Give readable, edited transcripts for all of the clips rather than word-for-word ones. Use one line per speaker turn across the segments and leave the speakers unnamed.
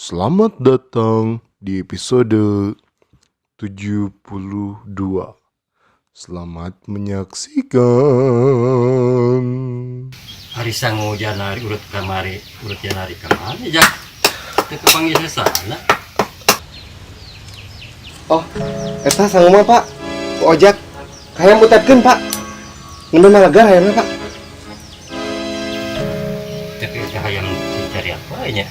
Selamat datang di episode 72. Selamat menyaksikan.
Hari sangu janari urut kamari urut janari kamari jak kita panggil saya sana.
Oh, eta sanggup mah Pak. Ku ojak. Hayang mutetkeun Pak. Ngembe malaga hayangna Pak.
Tapi yang cari apa nya?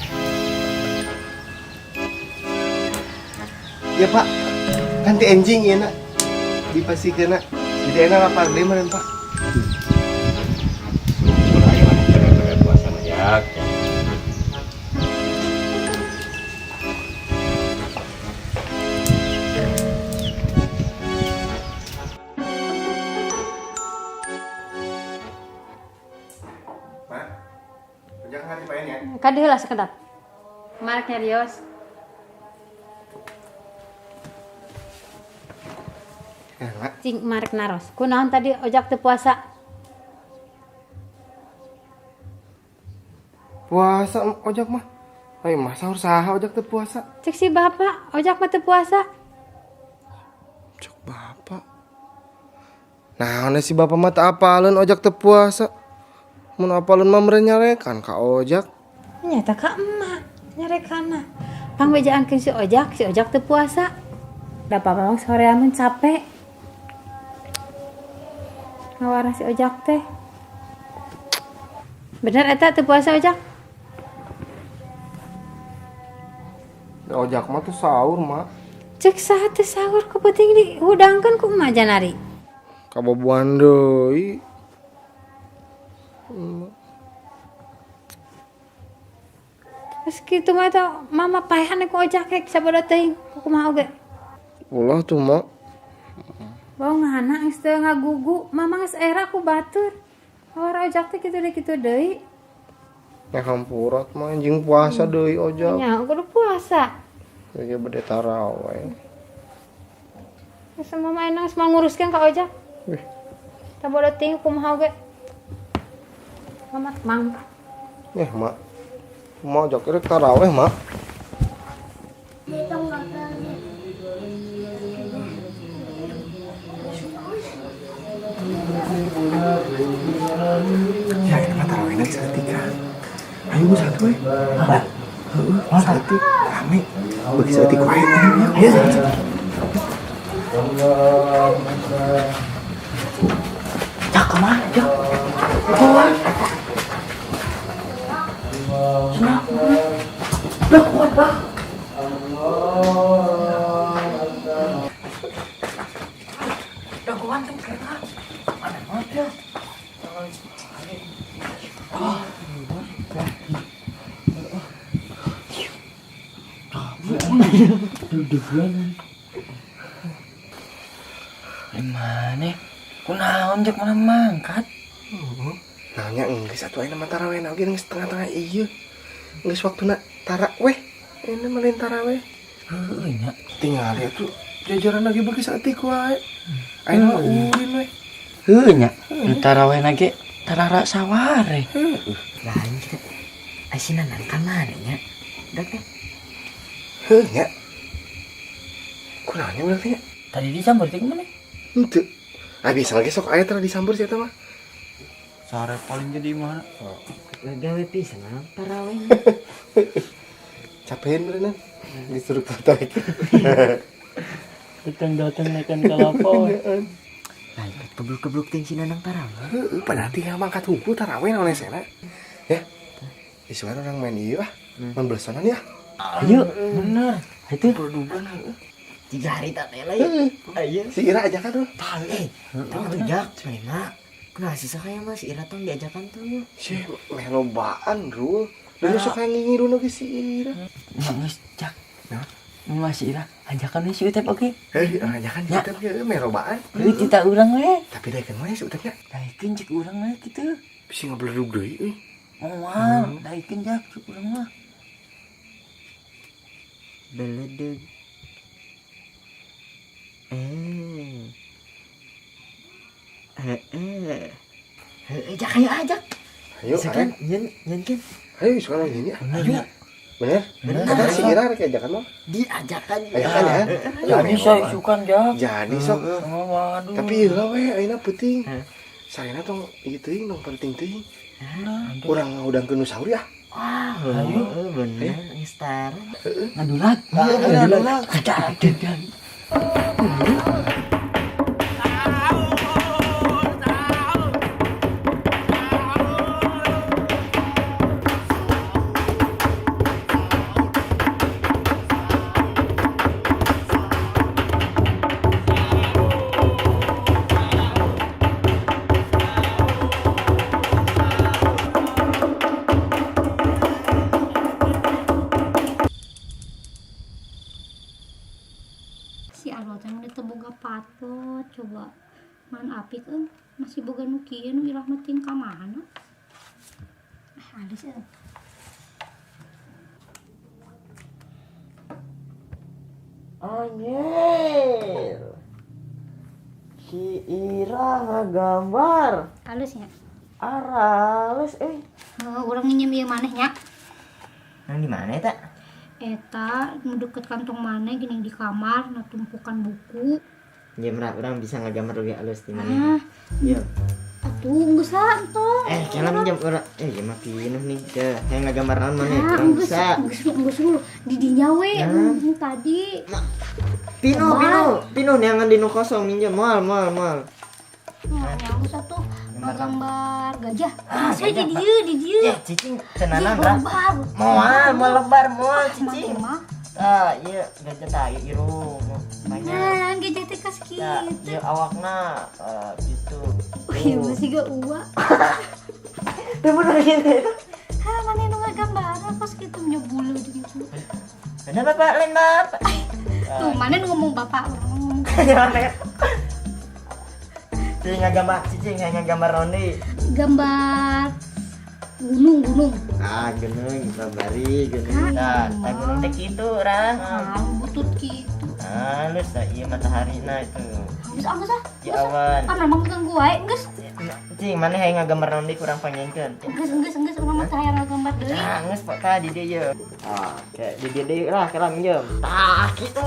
Ya Pak. Ganti enjing ieu na. Dipasikeun na. Jadi enak lapar deui meureun Pak.
Suraya pada puasa majak.
Pak. Ojak ngari main ya.
Kadeh lah sekedap. Marek nyarios.
Ya, Pak.
Cing marek naros. Kunaon tadi ojak teu puasa.
Puasa ojak mah. Ai mah sahur saha ojak teu puasa.
Cek si bapak, ojak mah teu puasa.
Cuk bapak. Naon si bapak mah teu apaleun ojak teu puasa. Mun apaleun mah meureun nyarekan ka ojak.
Nyata ka emak nyarekana. Pangbejaankeun si ojak teu puasa. Da papa mah sorean mun capek. Ngawarah si ojak teh. Bener eta teu puasa ojak?
Ojak mah tuh sahur mah.
Cek saha teu sahur ku penting dihudangkeun ku emak janari.
Kaboboan deui.
Terus kitu mah teh mama paehan ku ojak ke sabada teuing kumaha oge.
Ulah tuh mah.
Bawa ngana geus teu ngagugu, mama geus era ku batur. Awar ojak teh kitu deui kitu deui.
Ya hampurat mah anjing puasa deui ojak.
Nya kudu puasa.
Lagi bade tarawih.
Geus mama enang geus nguruskeun ka ojak.
Wih,
Sabada teuing kumaha oge. Mama mangka.
mak. Mau ojak rek tarawih, mak. Ya, ini mah tarawihna geus saeutik kan. Ayo bu satu we. Apa? Heeh, saeutik rame. Beuki saeutik wae. Ayo.
Cak kemana cak? Keluar. Senang. Udah kuat pak. Udah kuat kan kena. Mana banget ya? Gimana? Kunaon jak mana mangkat?
Nanya geus atuh ayeuna mah tarawih oge geus tengah-tengah ieu. Geus waktuna tarawih. Ini mah lain tarawih.
Heuh nya.
Tinggal ya tuh jajaran lagi bagi saeutik wae. Ayeuna mah ulin we.
Heuh nya. Tarawih lagi tarara saware. Lain kita. Asinan kan mana nya? Udah teh.
Heuh nya. Kunaon nya berarti nya?
Tadi dicampur teh mana?
Henteu. Bisa lagi sok aya tara disamper sia eta mah.
Sare paling jadi mana? Gawe pisan tarawih.
Capein berenang. Disuruh fotoin.
Datang naikkan kalapa. Lah ikut kebluk-kebluk ting si nanang tarawih.
Heeh, padahal tinggal mangkat hungkul tarawih naon esena. Ya. Isuan orang main ieu ah. Main belesonan ya.
Ayo, bener. Itu perdugan. 3 hari tak teh lah ya. Ayo.
Si Ira ajakan tuh.
Tali. Tang rujak cenah. Kunaha sih sakaya mah si Ira tong diajakan tuh.
Si meh lobaan rul. Lalu sok ngingirun lagi si Ira.
Geus cak. Mas Ira ajakan si Utep oke.
Ajakan
Ya.
kita ya meh lobaan.
Heuh kita urang we.
Tapi daekeun wae si Utepnya.
Daikeun cek urang we kitu.
Bisi ngabledug deui euy.
Moal, daikeun jak cek urang mah. Beledeg. Jak ayo ajak.
Ayo,
Sekarang nyen kan.
ayo sekarang ini.
Ayo.
Bener? Bener si Ira rek ajakan mah.
Diajakan.
Ajakan ya.
Jadi saya sukan ya.
Jadi sok.
Waduh.
Tapi ieu we ayeuna penting. Sarena tong ieu teuing tong penting teuing. Urang ngaudangkeun nu saur ya.
Ayo bener Star. Ngadulat. Ngadulat. Ada.
Si Alwa teh mun teu boga patot coba man apik masih boga nu kieu nu ilah mah ting ka mana alis
Anjir. Si Ira ngagambar.
halusnya
Arales
urang nginjem ieu maneh nya
Nang di mana eta?
eta nu deket kantong maneh gini di kamar na tumpukan buku
Ya merah orang bisa ngagambar lebih halus di mana. Iya.
atuh geus lah entos
Kena minjam orang. Ya mah pinuh nih. Teh, yang ngagambar naon maneh? Urang bisa.
geus dulu di dinya we nu tadi
Pinuh neangan di nu kosong minjem moal.
yang geus atuh gambar gajah saya
gajah,
di dieu
Ya cicing tenanan lah. Moal cicing.
mah
Iya gajah tah ieu banyak.
nah gajah teh kas
Ya,
kitu
ieu awakna gitu.
wih masih gak uak
Teh bener gitu.
mana nu ngagambar kos kitu nya bulu gitu
Ada bapak lain bapak.
tuh mana nu ngomong bapak orang ngomong
Cicing ngagambar ronde.
gambar gunung
Gunung gambari gunung. Nah, gunung teh kitu urang.
butut gitu
Halus dah ieu mataharina itu.
geus
Di awan.
memang ganggu wae geus
Cing mana hayang ngagambar ronde kurang panjangkeun.
geus urang mah teh hayang ngagambar deui
Geus Pak tah di dieu ye. Kayak di dieu deui lah kala minjem. Tah kitu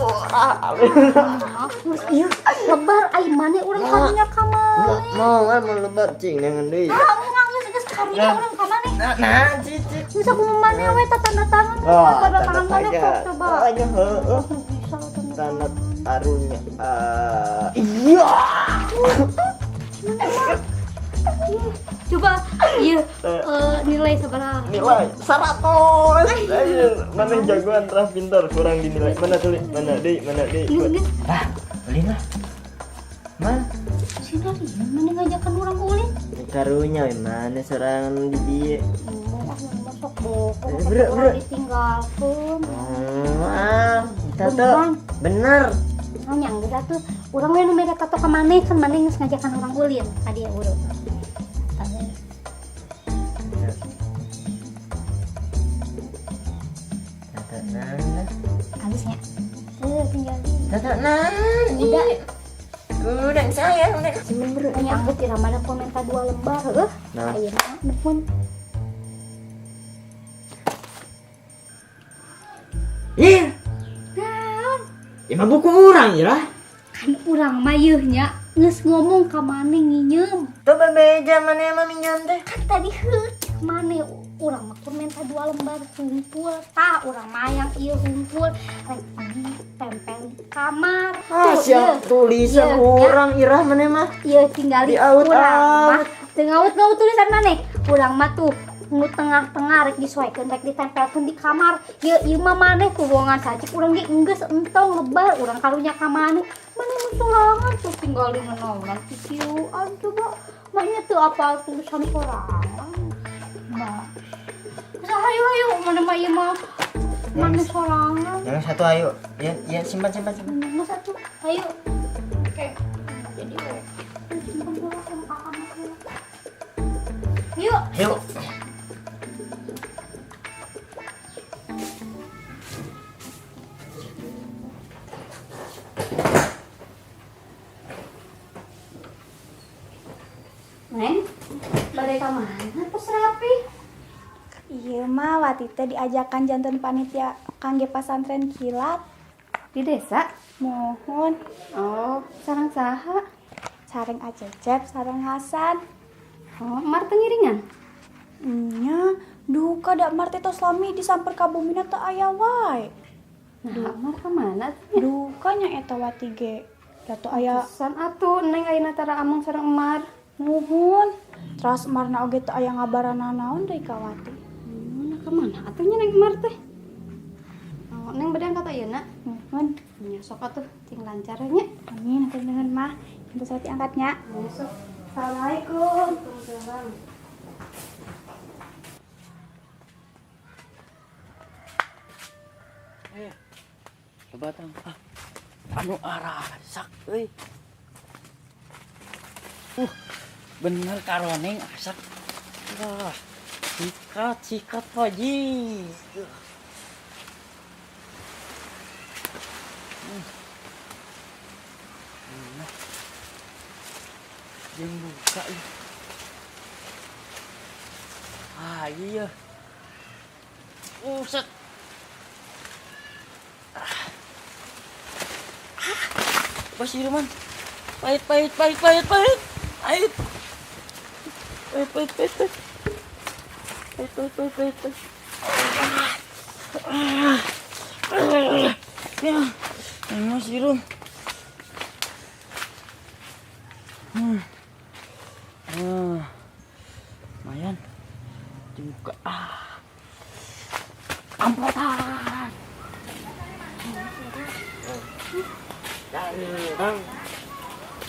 geus ieu lebar ai mane urang kadinya ka mane
Mau lebar cing dengan deui.
geus kadinya urang ka mane
Nah, cicing.
bisa ku mane we tanda tangan pada tangan mane kok coba
Aja heueuh.
bisa
Tanda taruhnya. Iya.
coba iya nilai seberapa
Nilai 100. Mana jagoan terus pintar kurang dinilai. Mana tulis? Mana deui?
geus
Ulin lah. Mana?
sini mana ngajakan orang ulin
Karunya mana serangan di dia.
masuk boko
Bro.
ditinggalkan
Kita tuh bener.
hanya enggak tuh orang lain mereka tato ke mana kan mana yang ngajakan orang ulin tadi ya urut
Tata nana.
habisnya tinggal
Tata nana. Udah sayang udah.
hanya anggap tidak mana komentar 2 lembar
Nah.
ayo mah pun
Ih,
naon
ya mah buku orang ya lah.
kan urang mayeuhnya geus ngomong ka mane nginjem
Tuh bebeja mana yang mah minjem teh.
kan tadi mane urang mah komentar 2 lembar kumpul urang mah yang ieu kumpul rek ditempel di kamar
Siap tulisan orang irah mana mah.
ieu tinggal
Di out-out.
urang mah teu ngaut-ngaut tulisan maneh urang mah tuh nu tengah-tengah rek disesuaikan rek ditempelkeun di kamar ieu mah maneh tuh ruangan sajik urang ge enggeus entong lebar urang karunya ka maneh maneh mah sorangan tuh tinggal di naonan kieuan coba maknya tuh apa tulisan sorangan mah ayo mana mah ieu mah maneh sorangan
Yang satu ayo. Ya simpan.
mana satu ayo oke jadi simpan dulu sama kakak yuk
Yuk.
Neng, badai ka mana pas rapi?
Iya, Ieu mah wati teh diajakan janten panitia kangge pasantren kilat.
Di desa?
Mohon
Oh, sareng saha?
sareng Acecep sareng Hasan.
Oh, Mar teu ngiringan?
Nya duka dak marti tos lami disamper ka bumina teu aya wae.
Nah, Mar kemana?
Duka nya eta wati ge. Da teu aya
San atuh neng ayeuna tara among sareng Mar.
nuhun. Terus marna oge teu aya ngabarana naon deui ka wati.
Nah, kemana atuhnya neng Mar teh? Oh, neng bade angkat ayeuna?
Nuhun.
Nya sok atuh ting lancar nya.
Amin hatur nuhun mah. Terus wati angkatnya.
Sok.
Assalamualaikum.
Waalaikumsalam.
Coba tang. Anu arasak euy. Bener karoneng asak. Wah. Sikat Haji. Jeung buka ih. Iya. Set. Basi Roman. Pahit. Pahit. Ya, ini si Rum. Lumayan. Juga. Ampotan.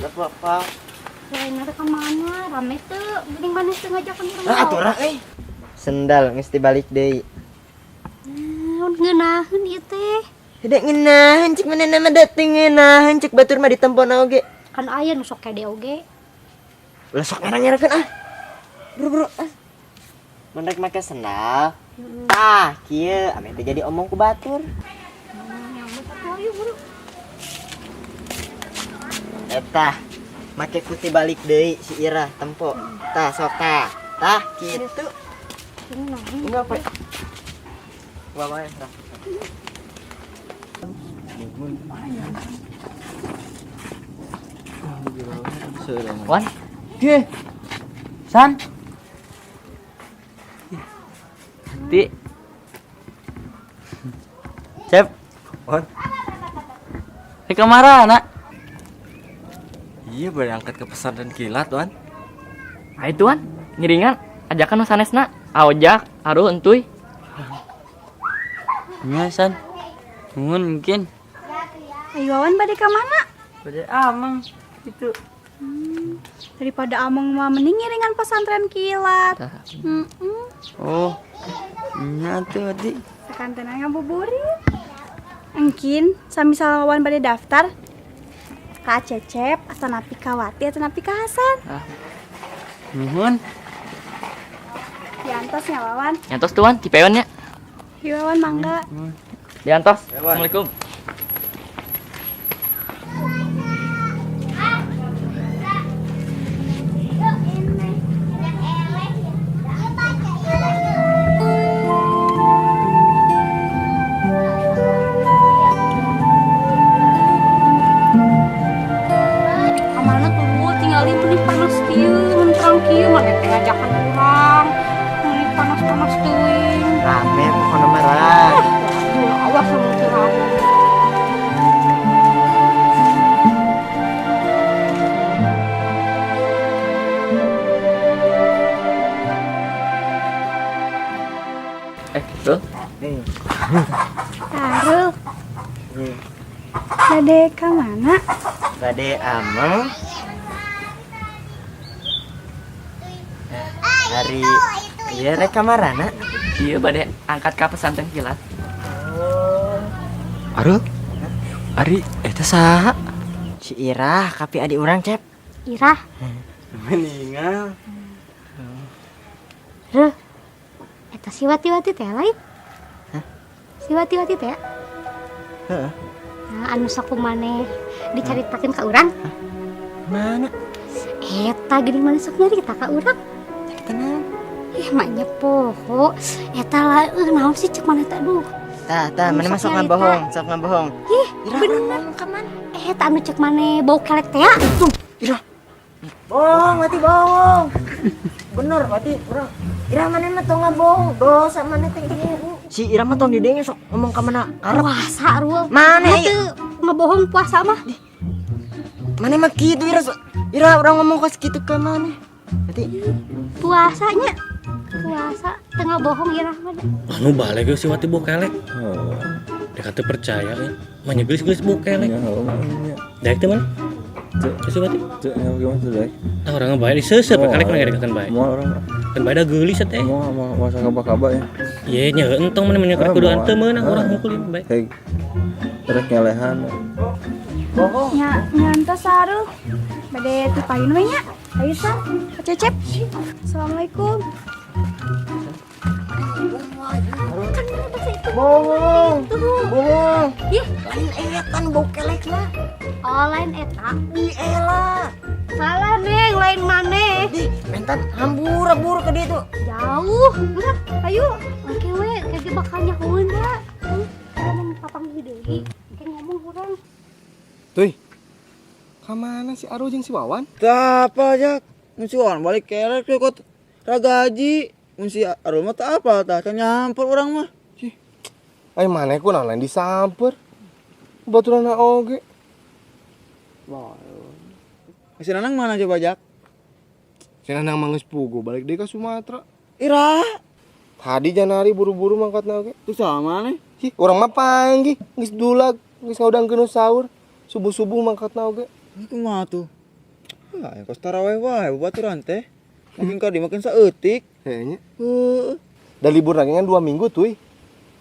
Apa?
Lain ada kemana? Rame tuh, mending manis tuh ngajakan orang
Nah, atuh
Sendal mesti balik deui.
Ngeunaheun ieu teh.
Hidek ngeunaheun cik mana nama dateng ngeunaheun cik batur mah ditempona oge.
Kan aya nu sok kede oge.
Ulah sok ngerang-ngerangkeun ah. Buru-buru ah. Mun rek make sendal. Tah, kieu ame teh jadi omong ku batur.
Ayo buru.
Eta make putih balik deui si Ira tempo. Tah sok tah. Tah kitu. Enggak apa. Gua main tah.
Wan. Ge. San. Ti. Cep.
Wan.
Kemana, Nak?
Iya berangkat ke pesantren kilat, Wan.
Ayo tuan, ngiringan ajakan nu sanesna. Aojak, aruh entuy. Nya San. Mungkin.
Ayo Wawan bade ka mana?
Bade amang itu.
Daripada among mah mending ngiringan pesantren kilat.
Oh. Nya tuh di.
Sakantenan ngabuburit. Engkin sami salawan bade daftar. Ka Cecep, asanapi ka Wati, asanapi ka Hasan.
Nuhun.
Diantos ya Wawan.
Nyantos tuan, tipeon nya.
Iya Wawan mangga.
Diantos. Assalamualaikum.
Amalna tuh tinggalin mending panas kieu, menterang kieu mah teh ngajakan urang. Mending panas-panas teuing.
Rame pokona marah.
Aduh, awas sama urang.
Tuh.
Taruh. Bade ka mana?
Bade amang. Hari iya rek kamarana.
Iya bade angkat ka pesantren kilat.
Aduh. Ari eta saha?
Si Ira kapi adik urang cep.
Irah,
Meninggal.
reuh. Eta si Wati-wati teh lain. Si Wati-wati teh.
Heeh.
Nah, anu saku maneh dicaritakeun ka urang.
Mana?
Eta gini mana sok nyari kita ka urang.
Tenang.
maknya poho eta lah naon sih cek mana tak duh.
Tah, mana masuk ngabohong, sok ngabohong.
Ih, bener kaman. Eta anu cek mana bau kelek teh tuh.
Bohong, mati bohong. Bener, mati, bro. Ira mana mah tong ngabohong, dosa mana teh ieu. Si Ira mah tong didenge sok ngomong ka mana arep.
Puasa ruang.
Mana
Teu ngebohong puasa mah.
Mana mah kitu Ira orang ngomong kos kitu ka mana. Berarti
Puasanya. Puasa tengah bohong ya Rahman.
Anu balik si wati bokelek. Oh. Dia kata percaya ya. Manya geus bokelek. Daek teh mana? Si wati.
Gimana tuh, Dek?
Ah orang bae diseuseup kalek mah kan bae.
Mau orang
Kan bae da geulis teh.
mau sakaba-kaba ya.
Ye nya entong mana nya kudu anteu meunang urang mukulin bae.
Kayak terus nyalehan.
Nyantos saru. Bade tipain we nya. Ayo San, Cecep. Assalamualaikum.
bohong. Bohong.
Ih,
Lain etan bau kelek lah.
lain eta.
Di elah.
Salah neng, lain maneh.
Di mentan hambur ke dia tuh.
Jauh. Udah, ayo. Oke we, kage bakal nyahoeun da. Orang papang deui. Kayak ngomong urang.
Tuh. Kamana si Aru jeung si Wawan?
Tak apa aja. Mesti orang balik kelek tuh kok ragaji. Mesti aduh mah tak apa tah can nyampur orang mah.
Ai maneh ku lain disamper. Baturan oge.
Masih nanang mana coba Jak?
Si Nanang mah geus pugu balik deui ka Sumatera.
Ira.
Tadi janari buru-buru mangkatna oge.
Tuh sama nih.
Ih, urang mah panggih, geus dulag, geus ngaudangkeun sahur. Subuh-subuh mangkatna oge.
Itu mah tuh. Ah, ya kos taraweh wae baturan teh. Mungkin ka dimakan saeutik.
Kayaknya.
Heeh.
Da libur lagi kan 2 minggu tuh.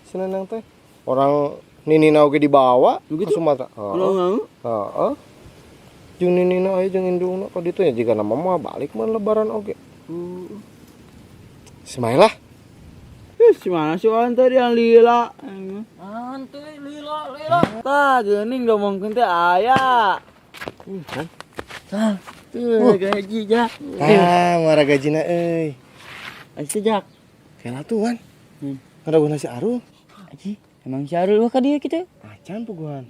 Si Nanang teh. Orang Ninina oge dibawa ke Sumatera. Heeh. Heeh. Jeung Ninina aya jeung indungna ka ditu nya jiga nama mah balik mah lebaran oge. Semailah.
Si mana si Wan tadi yang lila.
Nanti lila.
Tah geuning ngomongkeun teh aya. Tuh gaji Jak.
Ah, mara gajina euy.
Aji Jak.
Kela tuan. Ada guna si Aru.
Aji, emang si Arul ka dia kita?
Acan puguhan.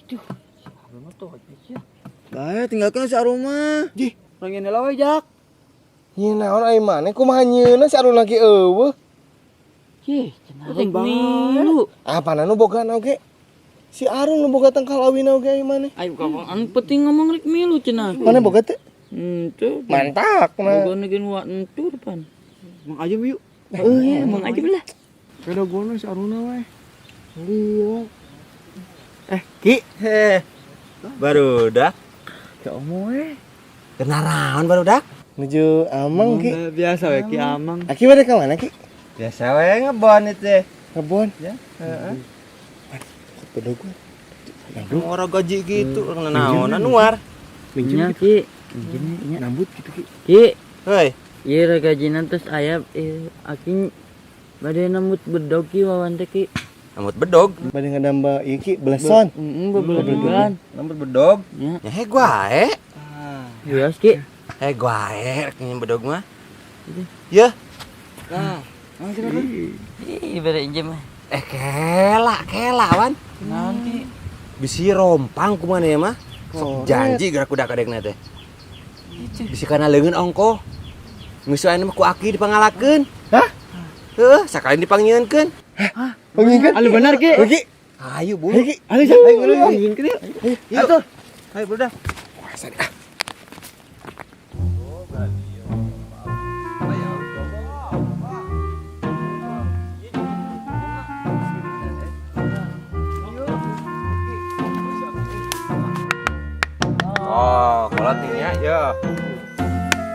Bae tinggalkeun si Aruma.
Ji,
Orang ini lawe Jak.
ieu naon ai maneh kumaha nyieuna si Aru lagi eueuh.
Ye, cenah rek milu.
Apana nu bogaan oge? Si Aru nu boga tangkal awina oge ai maneh.
Ayo kapan anu penting ngomong rek milu cenah.
Maneh boga teh?
Henteu.
Mantak na.
Boga negeun wa entu depan.
Mang aja yuk.
Emang aja belah.
Beda gona si Aruna we.
Ki. Barudak.
Ya omong we.
Kenaran barudak.
Nuju Amang ki.
Biasa we Ki Amang.
Aki bade ka mana ki?
Biasa we ngebon itu.
Ngebon.
Ya. Heeh.
Beda gua.
Orang gaji gitu, orang naon nuar.
Nya Ki. Gini nya.
Nambut gitu ki.
Ki,
Hei.
ieu ra gajinan terus aya aki bade nambut bedog ki Wawan teh Ki.
Rambut bedog.
Bade ngadamba ieu ki beleson.
Bebelan.
Rambut bedog.
Ya.
Ya gua
Jelas Ki.
gua rek bedog mah. Ya.
Nah, ih bade injem mah.
Kela wan.
Nanti
Bisi rompang kumaha ya mah. Sok janji gerak kuda kadekna teh. Bisi kana leungeun ongko. Geus aya mah ku aki dipangalakeun.
Hah?
Heuh, sakali dipanggieunkeun.
Panggilkeun.
Alu benar ki.
Ki.
Ayo bu.
Ki.
Ayo panggieunkeun yuk. Atuh. Ayo budak. Oh, kolatingnya ya.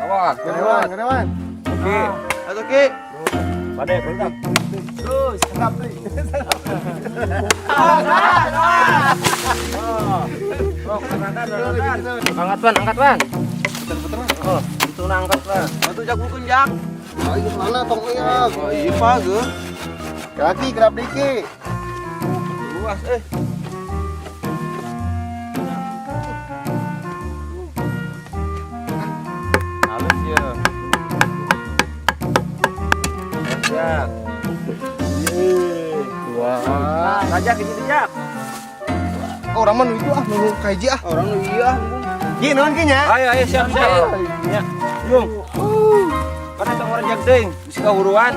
Awas,
Gedewan, gedewan.
Oke. Atau Ki. Pada berdak.
Terus, serap deui.
Angkat Wan. Oh, itu angkat lah. Atuh jagukeun jak.
Ayo mana tong ieu?
Oh, iya mah geuh.
Kaki gerap diki.
Luas Halus ya. Jak.
Wah.
Raja ke situ Jak.
Orang mana itu nunggu kaji
Orang lu iya.
Ji naon kinya?
Ayo siap. Ya. Yung. Karena tong orang Jak teuing, bisi kahuruan.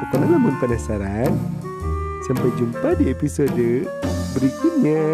Pokoknya namun penasaran, sampai jumpa di episode berikutnya.